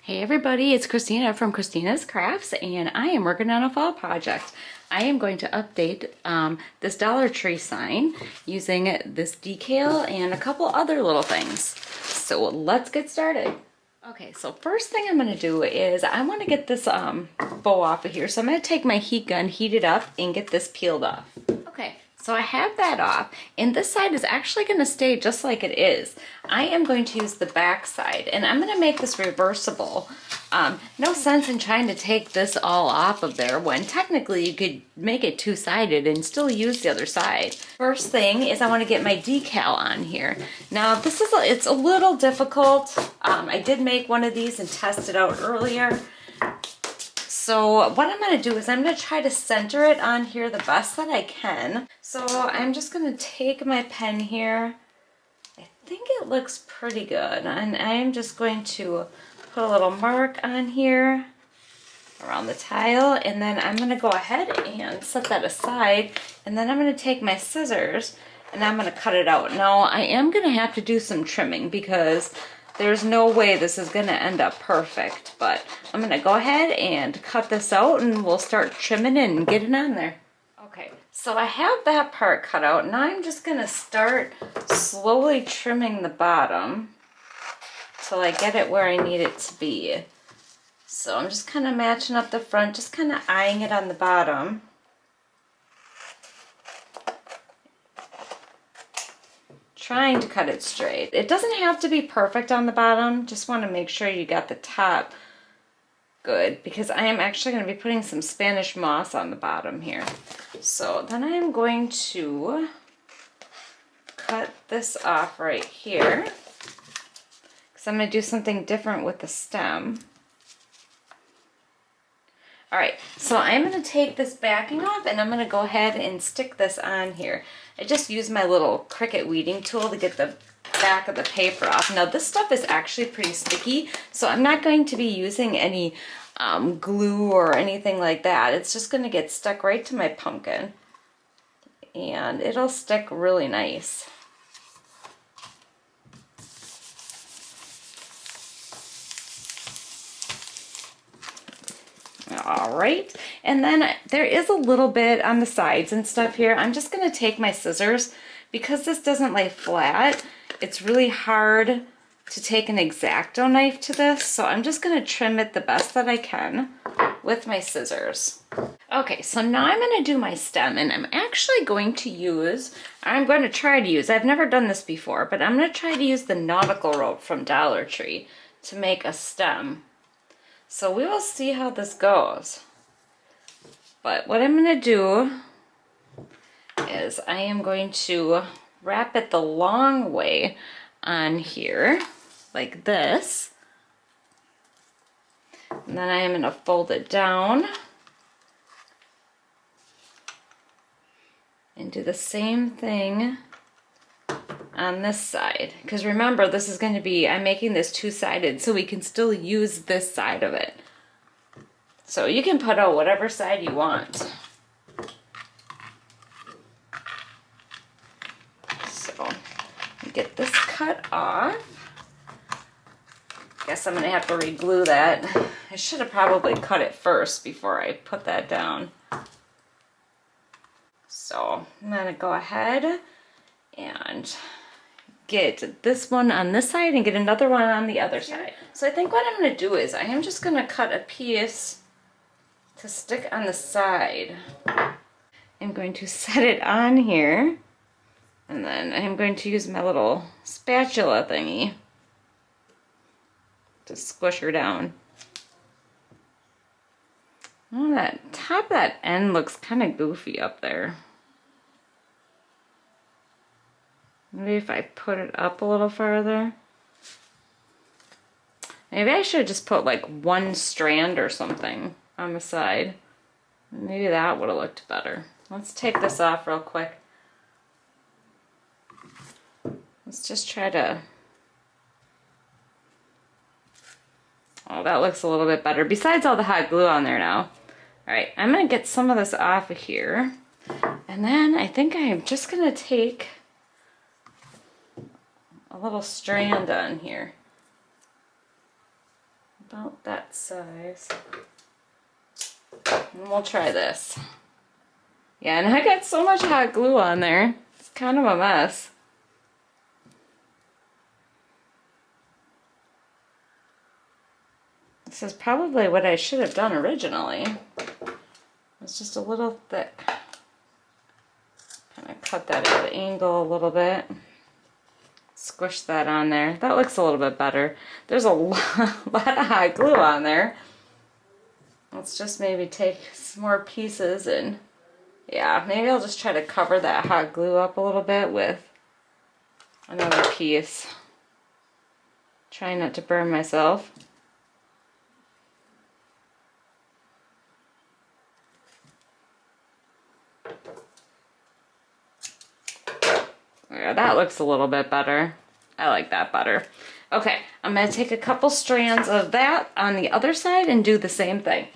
Hey everybody, it's Kristina from Kristina's Crafts, and I am working on a fall project. I am going to update this Dollar Tree sign using this decal and a couple other little things. So let's get started. Okay, so first thing I'm going to do is I want to get this bow off of here. So I'm going to take my heat gun, heat it up, and get this peeled off. Okay, so I have that off, and this side is actually going to stay just like it is. I am going to use the back side, and I'm going to make this reversible. No sense in trying to take this all off of there when technically you could make it two-sided and still use the other side. First thing is I want to get my decal on here. Now it's a little difficult. I did make one of these and test it out earlier. So what I'm going to do is I'm going to try to center it on here the best that I can. So I'm just going to take my pen here. I think it looks pretty good. And I'm just going to put a little mark on here around the tile. And then I'm going to go ahead and set that aside. And then I'm going to take my scissors and I'm going to cut it out. Now I am going to have to do some trimming because there's no way this is going to end up perfect, but I'm going to go ahead and cut this out and we'll start trimming it and get it on there. Okay, so I have that part cut out. Now I'm just going to start slowly trimming the bottom till I get it where I need it to be. So I'm just kind of matching up the front, just kind of eyeing it on the bottom. Trying to cut it straight. It doesn't have to be perfect on the bottom, just want to make sure you got the top good because I am actually going to be putting some Spanish moss on the bottom here. So then I am going to cut this off right here because I'm going to do something different with the stem. Alright, so I'm going to take this backing off and I'm going to go ahead and stick this on here. I just used my little Cricut weeding tool to get the back of the paper off. Now this stuff is actually pretty sticky, so I'm not going to be using any glue or anything like that. It's just going to get stuck right to my pumpkin and it'll stick really nice. All right, and then there is a little bit on the sides and stuff here. I'm just going to take my scissors because this doesn't lay flat. It's really hard to take an X-Acto knife to this, so I'm just going to trim it the best that I can with my scissors. Okay, so now I'm going to do my stem, and I'm actually going to try to use, I've never done this before, but I'm going to try to use the nautical rope from Dollar Tree to make a stem. So we will see how this goes. But what I'm going to do is I am going to wrap it the long way on here, like this. And then I am going to fold it down and do the same thing on this side, because remember this is going to be, I'm making this two-sided so we can still use this side of it. So you can put out whatever side you want. So get this cut off. Guess I'm going to have to re-glue that. I should have probably cut it first before I put that down. So I'm going to go ahead and get this one on this side and get another one on the other side. So I think what I'm going to do is I am just going to cut a piece to stick on the side. I'm going to set it on here and then I'm going to use my little spatula thingy to squish her down. Oh, that top of that end looks kind of goofy up there. Maybe if I put it up a little farther. Maybe I should just put like one strand or something on the side. Maybe that would have looked better. Let's take this off real quick. Let's just try to... Oh, that looks a little bit better. Besides all the hot glue on there now. Alright, I'm going to get some of this off of here. And then I think I'm just going to take a little strand on here. about that size. And we'll try this. Yeah, and I got so much hot glue on there. It's kind of a mess. This is probably what I should have done originally. It's just a little thick. Kind of cut that at an angle a little bit. Squish that on there. That looks a little bit better. There's a lot of hot glue on there. Let's just maybe take some more pieces and yeah, maybe I'll just try to cover that hot glue up a little bit with another piece. Trying not to burn myself. Yeah, that looks a little bit better. I like that better. Okay, I'm going to take a couple strands of that on the other side and do the same thing.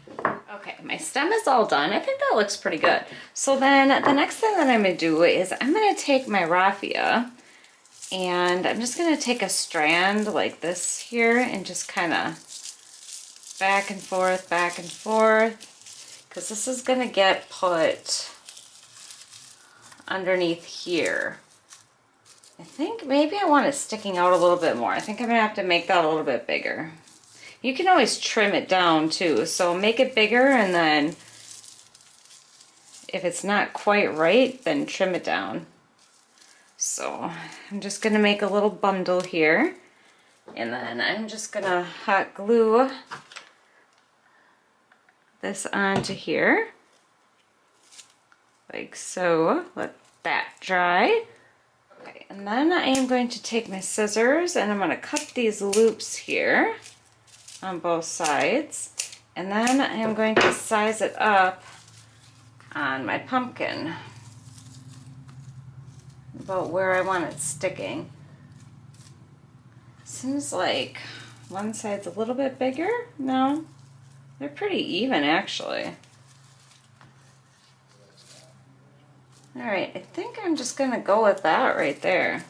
Okay, my stem is all done. I think that looks pretty good. So then the next thing that I'm going to do is I'm going to take my raffia and I'm just going to take a strand like this here and just kind of back and forth, because this is going to get put underneath here. I think maybe I want it sticking out a little bit more. I think I'm gonna have to make that a little bit bigger. You can always trim it down too, so make it bigger and then if it's not quite right, then trim it down. So I'm just gonna make a little bundle here and then I'm just gonna hot glue this onto here like so. Let that dry. Okay, and then I am going to take my scissors and I'm going to cut these loops here on both sides. And then I am going to size it up on my pumpkin about where I want it sticking. Seems like one side's a little bit bigger. No, they're pretty even actually. Alright, I think I'm just going to go with that right there.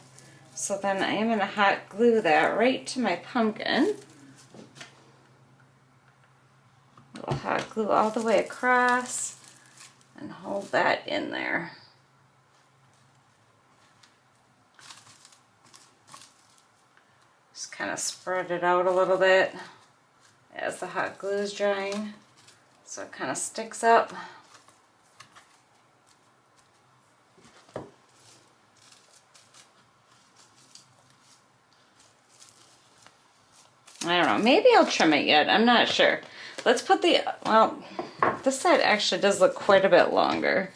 So then I am going to hot glue that right to my pumpkin. A little hot glue all the way across and hold that in there. Just kind of spread it out a little bit as the hot glue is drying so it kind of sticks up. I don't know, maybe I'll trim it yet, I'm not sure. Let's put the, well, this side actually does look quite a bit longer.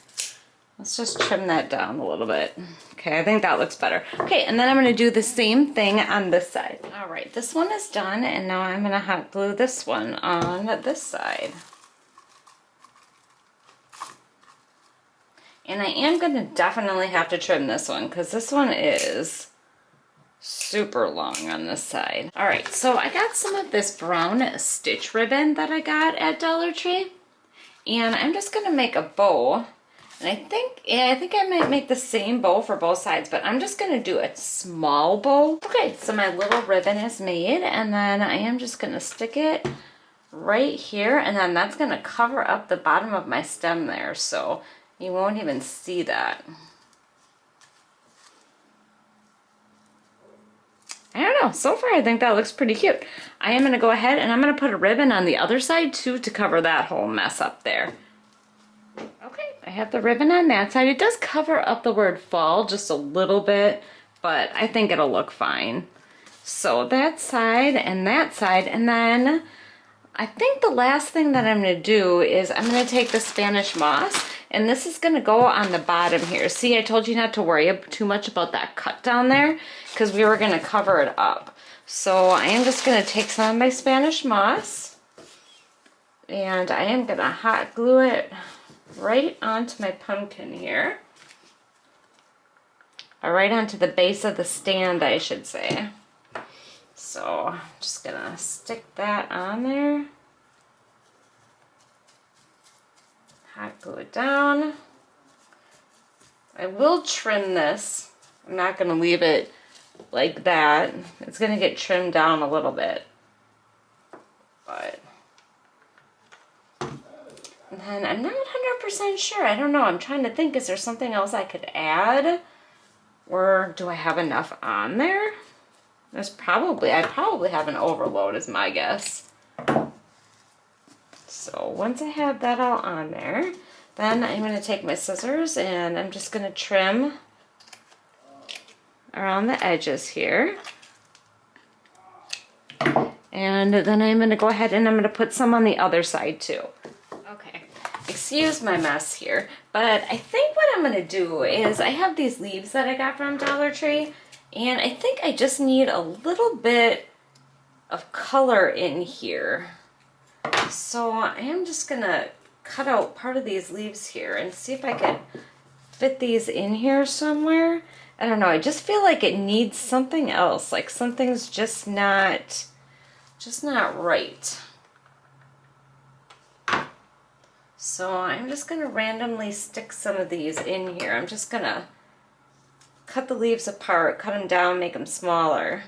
Let's just trim that down a little bit. Okay, I think that looks better. Okay, and then I'm going to do the same thing on this side. All right, this one is done, and now I'm going to hot glue this one on this side. And I am going to definitely have to trim this one, because this one is super long on this side. All right, so I got some of this brown stitch ribbon that I got at Dollar Tree, and I'm just gonna make a bow. And I think I might make the same bow for both sides, but I'm just gonna do a small bow. Okay, so my little ribbon is made, and then I am just gonna stick it right here, and then that's gonna cover up the bottom of my stem there, so you won't even see that. I don't know, so far I think that looks pretty cute. I am gonna go ahead and I'm gonna put a ribbon on the other side too to cover that whole mess up there. Okay, I have the ribbon on that side. It does cover up the word fall just a little bit, but I think it'll look fine. So that side, and then I think the last thing that I'm gonna do is I'm gonna take the Spanish moss, and this is gonna go on the bottom here. See, I told you not to worry too much about that cut down there, because we were gonna cover it up. So I am just gonna take some of my Spanish moss, and I am gonna hot glue it right onto my pumpkin here. Or right onto the base of the stand, I should say. So I'm just gonna stick that on there. Hot glue it down. I will trim this. I'm not gonna leave it like that. It's gonna get trimmed down a little bit. But and then I'm not 100% sure. I don't know. I'm trying to think, is there something else I could add? Or do I have enough on there? I probably have an overload is my guess. So once I have that all on there, then I'm going to take my scissors and I'm just going to trim around the edges here. And then I'm going to go ahead and I'm going to put some on the other side too. Okay, excuse my mess here, but I think what I'm going to do is I have these leaves that I got from Dollar Tree, and I think I just need a little bit of color in here. So I am just going to cut out part of these leaves here and see if I can fit these in here somewhere. I don't know, I just feel like it needs something else, like something's just not right. So I'm just going to randomly stick some of these in here. I'm just going to cut the leaves apart, cut them down, make them smaller.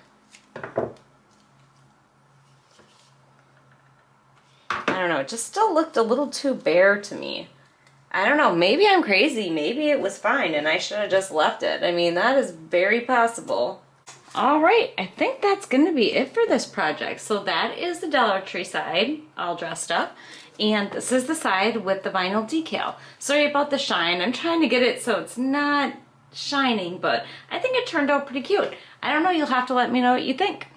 I don't know, it just still looked a little too bare to me. I don't know, maybe I'm crazy, maybe it was fine and I should have just left it. I mean, that is very possible. All right, I think that's gonna be it for this project. So that is the Dollar Tree side, all dressed up. And this is the side with the vinyl decal. Sorry about the shine, I'm trying to get it so it's not shining, but I think it turned out pretty cute. I don't know, you'll have to let me know what you think.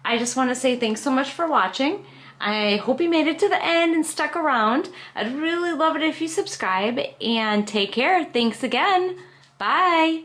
I just wanna say thanks so much for watching. I hope you made it to the end and stuck around. I'd really love it if you subscribe, and take care. Thanks again. Bye.